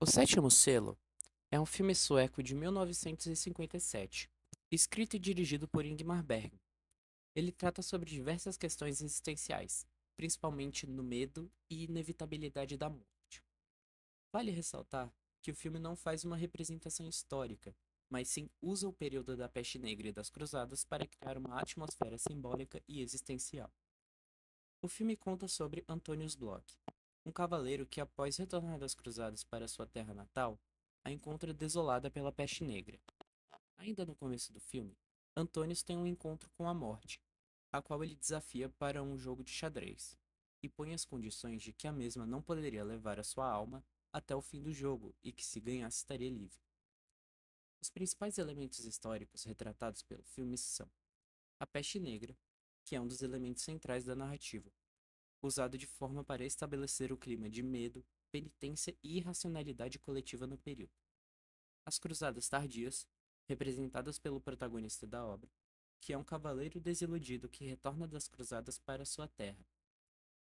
O Sétimo Selo é um filme sueco de 1957, escrito e dirigido por Ingmar Bergman. Ele trata sobre diversas questões existenciais, principalmente no medo e inevitabilidade da morte. Vale ressaltar que o filme não faz uma representação histórica, mas sim usa o período da Peste Negra e das Cruzadas para criar uma atmosfera simbólica e existencial. O filme conta sobre Antonius Bloch, um cavaleiro que, após retornar das Cruzadas para sua terra natal, a encontra desolada pela peste negra. Ainda no começo do filme, Antonius tem um encontro com a morte, a qual ele desafia para um jogo de xadrez, e põe as condições de que a mesma não poderia levar a sua alma até o fim do jogo e que, se ganhasse, estaria livre. Os principais elementos históricos retratados pelo filme são a peste negra, que é um dos elementos centrais da narrativa, usado de forma para estabelecer o clima de medo, penitência e irracionalidade coletiva no período. As Cruzadas Tardias, representadas pelo protagonista da obra, que é um cavaleiro desiludido que retorna das Cruzadas para sua terra.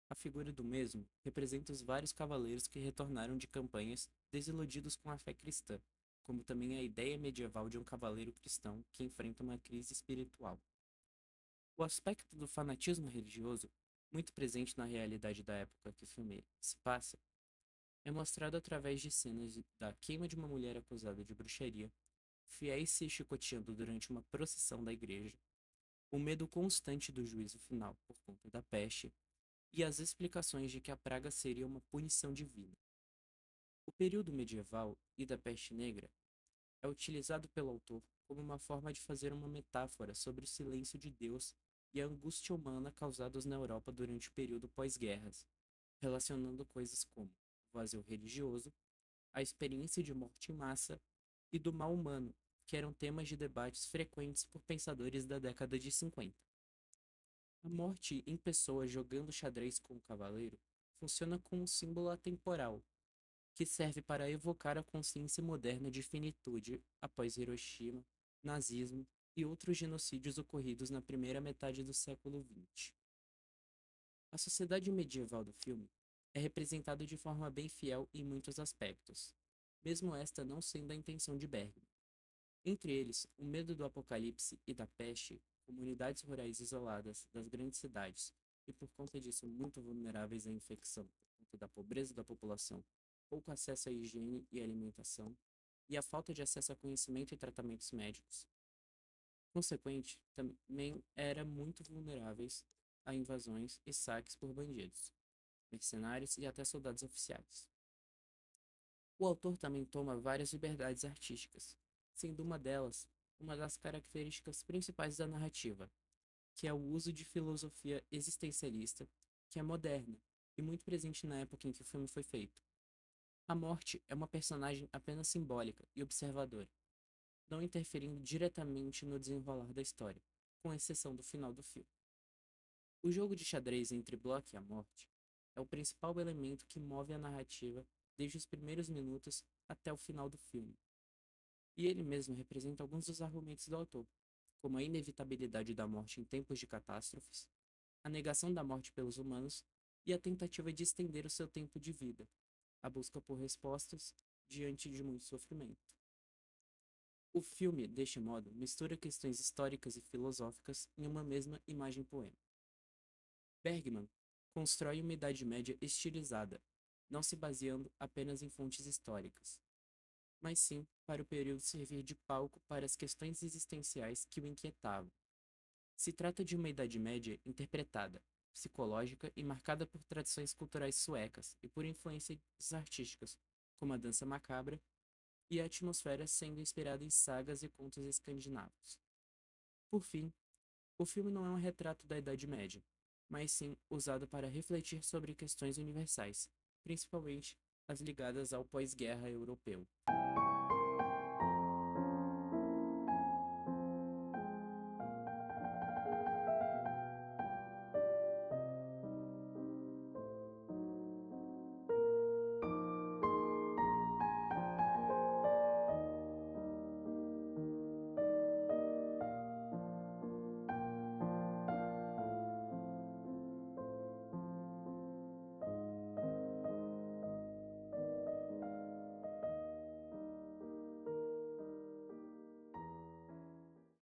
A figura do mesmo representa os vários cavaleiros que retornaram de campanhas desiludidos com a fé cristã, como também a ideia medieval de um cavaleiro cristão que enfrenta uma crise espiritual. O aspecto do fanatismo religioso, muito presente na realidade da época que o filme se passa, é mostrado através de cenas da queima de uma mulher acusada de bruxaria, fiéis se chicoteando durante uma procissão da igreja, o medo constante do juízo final por conta da peste e as explicações de que a praga seria uma punição divina. O período medieval e da peste negra é utilizado pelo autor como uma forma de fazer uma metáfora sobre o silêncio de Deus e a angústia humana causados na Europa durante o período pós-guerras, relacionando coisas como o vazio religioso, a experiência de morte em massa e do mal humano, que eram temas de debates frequentes por pensadores da década de 50. A morte em pessoa jogando xadrez com o cavaleiro funciona como um símbolo atemporal, que serve para evocar a consciência moderna de finitude após Hiroshima, nazismo e outros genocídios ocorridos na primeira metade do século XX. A sociedade medieval do filme é representada de forma bem fiel em muitos aspectos, mesmo esta não sendo a intenção de Bergman. Entre eles, o medo do apocalipse e da peste, comunidades rurais isoladas das grandes cidades e por conta disso muito vulneráveis à infecção por conta da pobreza da população, pouco acesso à higiene e alimentação, e a falta de acesso a conhecimento e tratamentos médicos. Consequente, também era muito vulneráveis a invasões e saques por bandidos, mercenários e até soldados oficiais. O autor também toma várias liberdades artísticas, sendo uma delas uma das características principais da narrativa, que é o uso de filosofia existencialista, que é moderna e muito presente na época em que o filme foi feito. A morte é uma personagem apenas simbólica e observadora, não interferindo diretamente no desenrolar da história, com exceção do final do filme. O jogo de xadrez entre Block e a morte é o principal elemento que move a narrativa desde os primeiros minutos até o final do filme, e ele mesmo representa alguns dos argumentos do autor, como a inevitabilidade da morte em tempos de catástrofes, a negação da morte pelos humanos e a tentativa de estender o seu tempo de vida, a busca por respostas diante de muito sofrimento. O filme, deste modo, mistura questões históricas e filosóficas em uma mesma imagem-poema. Bergman constrói uma Idade Média estilizada, não se baseando apenas em fontes históricas, mas sim para o período servir de palco para as questões existenciais que o inquietavam. Se trata de uma Idade Média interpretada, psicológica e marcada por tradições culturais suecas e por influências artísticas, como a dança macabra, e a atmosfera sendo inspirada em sagas e contos escandinavos. Por fim, o filme não é um retrato da Idade Média, mas sim usado para refletir sobre questões universais, principalmente as ligadas ao pós-guerra europeu.